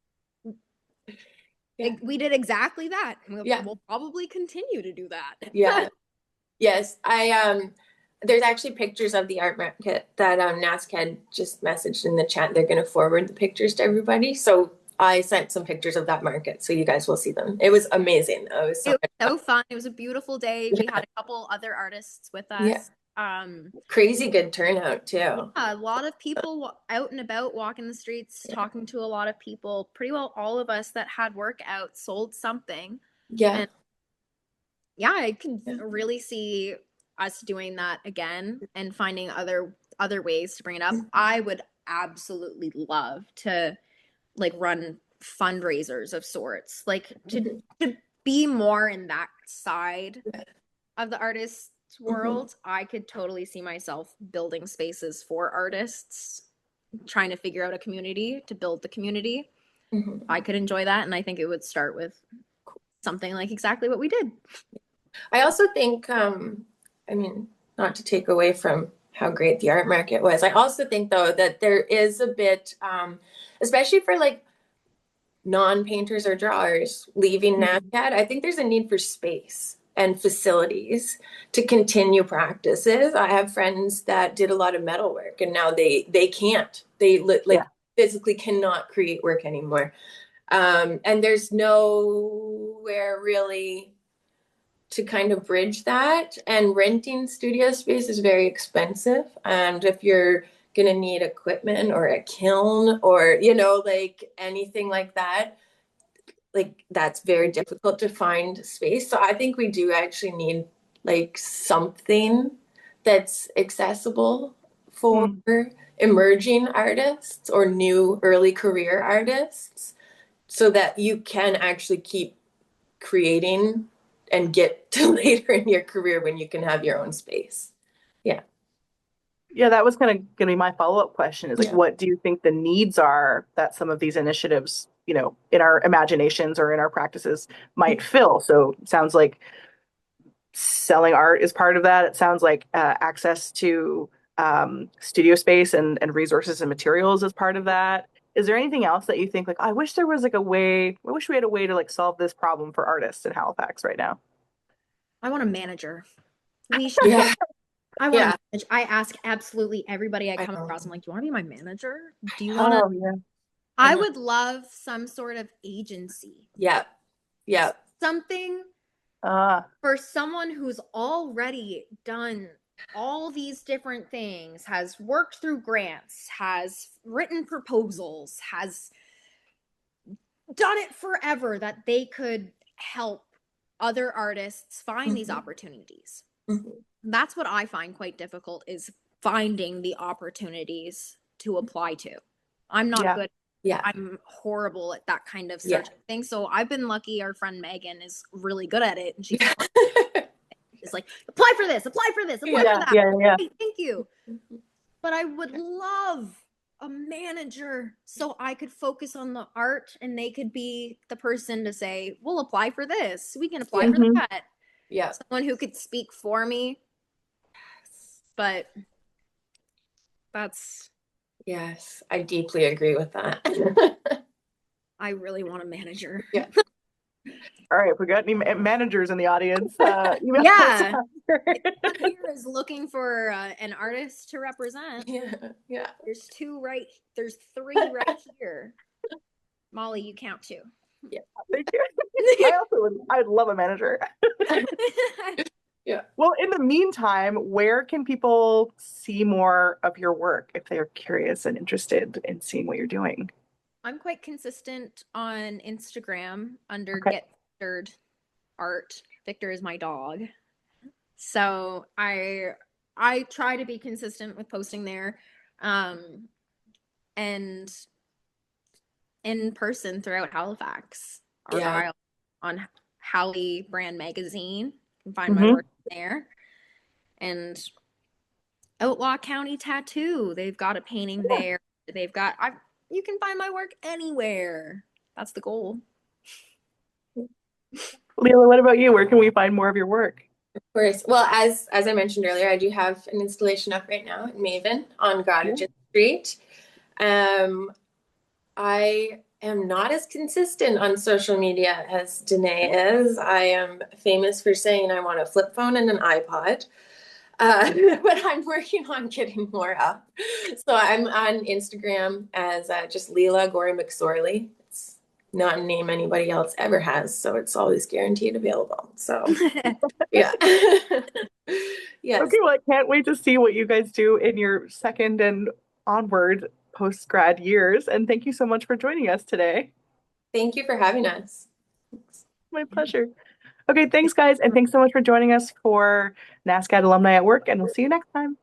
We did exactly that. Yeah. We'll probably continue to do that. Yeah. Yes. There's actually pictures of the art market that NSCAD just messaged in the chat. They're going to forward the pictures to everybody. So I sent some pictures of that market, so you guys will see them. It was amazing. It was so fun. It was a beautiful day. We had a couple other artists with us. Crazy good turnout too. Yeah, a lot of people out and about, walking the streets, talking to a lot of people. Pretty well all of us that had work out sold something. Yeah. And yeah, I can really see us doing that again and finding other ways to bring it up. I would absolutely love to like run fundraisers of sorts, like to be more in that side of the artist's world. I could totally see myself building spaces for artists, trying to figure out a community to build the community. I could enjoy that, and I think it would start with something like exactly what we did. I also think, I mean, not to take away from how great the art market was, I also think though that there is a bit, especially for like non-painters or drawers leaving NSCAD, I think there's a need for space and facilities to continue practices. I have friends that did a lot of metal work and now they can't. They physically cannot create work anymore. And there's nowhere really to kind of bridge that. And renting studio space is very expensive. And if you're going to need equipment or a kiln or, you know, like anything like that, like that's very difficult to find space. So I think we do actually need like something that's accessible for emerging artists or new early career artists so that you can actually keep creating and get to later in your career when you can have your own space. Yeah, that was kind of going to be my follow-up question is like, what do you think the needs are that some of these initiatives, you know, in our imaginations or in our practices might fill? So it sounds like selling art is part of that. It sounds like access to studio space and resources and materials is part of that. Is there anything else that you think like, I wish there was like a way, I wish we had a way to like solve this problem for artists in Halifax right now? I want a manager. We should. I want to manage. I ask absolutely everybody I come across. I'm like, do you want to be my manager? Do you want to? I would love some sort of agency. Yeah. Something for someone who's already done all these different things, has worked through grants, has written proposals, has done it forever, that they could help other artists find these opportunities. That's what I find quite difficult, is finding the opportunities to apply to. I'm not good. I'm horrible at that kind of search thing. So I've been lucky. Our friend Megan is really good at it. And she's like, apply for this, apply for this, apply for that. Yeah. Thank you. But I would love a manager so I could focus on the art and they could be the person to say, we'll apply for this. We can apply for that. Yeah. Someone who could speak for me. But that's... Yes, I deeply agree with that. I really want a manager. Yeah. All right, if we got any managers in the audience, here is looking for an artist to represent. Yeah. There's three right here. Molly, you count two. Yeah, thank you. I'd love a manager. Yeah. Well, in the meantime, where can people see more of your work if they're curious and interested in seeing what you're doing? I'm quite consistent on Instagram under Get Victored Art. Victor is my dog. So I try to be consistent with posting there. And in person throughout Halifax, Argyle, on Hallie Brand Magazine. You can find my work there. And Outlaw County Tattoo, they've got a painting there. They've got, you can find my work anywhere. That's the goal. Lila, what about you? Where can we find more of your work? Of course. Well, as I mentioned earlier, I do have an installation up right now at Maven on Gottingen Street. I am not as consistent on social media as Danae is. I am famous for saying I want a flip phone and an iPod. But I'm working on getting more up. So I'm on Instagram as just Lila Gorey McSorley. It's not a name anybody else ever has, so it's always guaranteed available. So yeah. Yes. Okay, well, I can't wait to see what you guys do in your second and onward post-grad years. And thank you so much for joining us today. Thank you for having us. My pleasure. Okay, thanks, guys. And thanks so much for joining us for NSCAD Alumni at Work. And we'll see you next time.